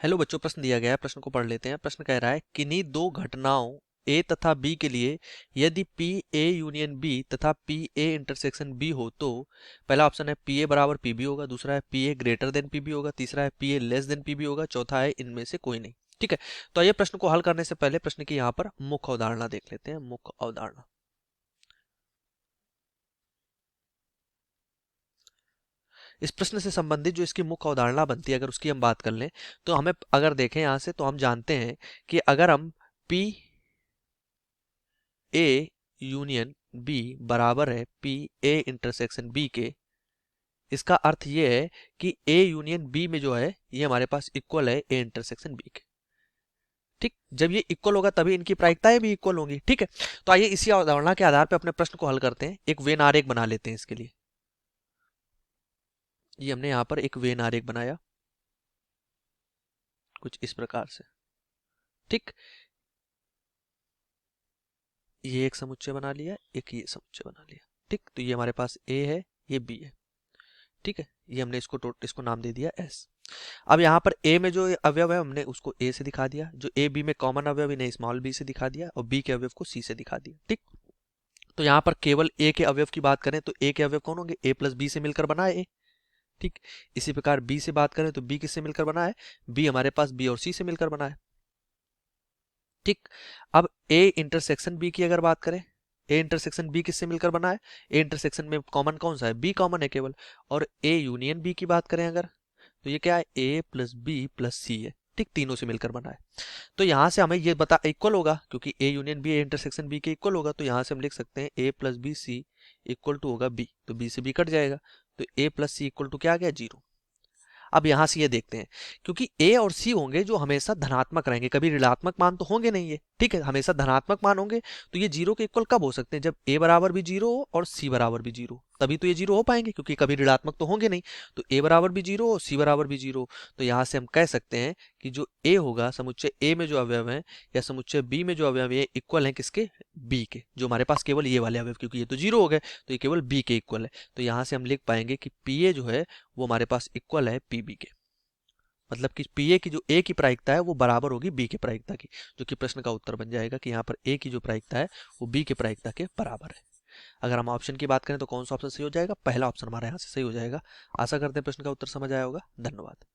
Hello बच्चों, प्रश्न दिया गया है, प्रश्न को पढ़ लेते हैं। प्रश्न कह रहा है किन्हीं दो घटनाओं ए तथा बी के लिए यदि पी ए यूनियन बी तथा पी ए इंटरसेक्शन बी हो तो पहला ऑप्शन है पी ए बराबर पी बी होगा, दूसरा है P A greater than P B होगा, तीसरा है P A less than P B होगा, चौथा है इनमें से कोई नहीं। ठीक है, तो आइए प्रश्न को हल करने से पहले प्रश्न की यहाँ पर मुख्य अवधारणा देख लेते हैं। मुख्य अवधारणा, इस प्रश्न से संबंधित जो इसकी मुख्य अवधारणा बनती है, अगर उसकी हम बात कर लें तो हमें अगर देखें यहाँ से तो हम जानते हैं कि अगर हम पी ए यूनियन बी बराबर है पी ए इंटरसेक्शन बी के, इसका अर्थ ये है कि ए यूनियन बी में जो है ये हमारे पास इक्वल है ए इंटरसेक्शन बी के। ठीक, जब ये इक्वल होगा तभी इनकी प्रायिकताएं भी इक्वल होंगी। ठीक है, तो आइए इसी अवधारणा के आधार पर अपने प्रश्न को हल करते हैं। एक वेन आरेख बना लेते हैं इसके लिए। ये हमने यहाँ पर एक वेन आरेख बनाया कुछ इस प्रकार से। ठीक, ये एक समुच्चय बना लिया, एक ये समुच्चय बना लिया। ठीक, तो ये हमारे पास ए है, ये बी है। ठीक है, ये हमने इसको नाम दे दिया एस। अब यहाँ पर ए में जो अवयव है हमने उसको ए से दिखा दिया, जो ए बी में कॉमन अवयव इन्हें स्मॉल बी से दिखा दिया और बी के अवयव को सी से दिखा दिया। ठीक, तो यहाँ पर केवल ए के अवयव की बात करें तो ए के अवयव कौन होंगे? ए प्लस बी से मिलकर बना है ए। ठीक, इसी प्रकार बी से बात करें तो बी किससे मिलकर बना है? बी हमारे पास बी और सी से मिलकर बना है। ठीक, अब ए इंटरसेक्शन बी की अगर बात करें, ए इंटरसेक्शन बी किससे मिलकर बना है? ए इंटरसेक्शन में कॉमन कौन सा है? बी कॉमन है केवल। और ए यूनियन बी की बात करें अगर, तो ये क्या है? ए प्लस बी प्लस सी है। ठीक, तीनों से मिलकर बना है। तो यहां से हमें ये बता इक्वल होगा, क्योंकि A union B A intersection B के इक्वल होगा, तो यहां से हम लिख सकते हैं A plus B C equal to होगा बी। तो बी से बी कट जाएगा, तो A plus C equal to क्या आ गया? 0। अब यहां से ये देखते हैं, क्योंकि ए और सी होंगे जो हमेशा धनात्मक रहेंगे, कभी ऋणात्मक मान तो होंगे नहीं ये। ठीक है, हमेशा धनात्मक मान होंगे, तो ये 0 के इक्वल कब हो सकते हैं? जब ए बराबर भी 0 हो और सी बराबर भी 0, तभी तो ये 0 हो पाएंगे, क्योंकि कभी ऋणात्मक तो होंगे नहीं। तो ए बराबर भी 0 हो, सी बराबर भी 0। तो यहां से हम कह सकते हैं कि जो ए होगा, समुच्चय ए में जो अवयव है या समुच्चय बी में जो अवयव है, इक्वल है किसके? बी के। जो हमारे पास केवल ये वाले अवयव, क्योंकि ये तो 0 हो गए, तो ये केवल बी के इक्वल है। तो यहां से हम लिख पाएंगे कि पी ए जो है वो हमारे पास इक्वल है पी बी के। मतलब कि पी ए की जो ए की प्रायिकता है वो बराबर होगी बी की प्रायिकता की, जो कि प्रश्न का उत्तर बन जाएगा कि यहाँ पर ए की जो प्रायिकता है वो बी की प्रायिकता के बराबर है। अगर हम ऑप्शन की बात करें तो कौन सा ऑप्शन सही हो जाएगा? पहला ऑप्शन हमारे यहाँ से सही हो जाएगा। आशा करते हैं प्रश्न का उत्तर समझ आया होगा। धन्यवाद।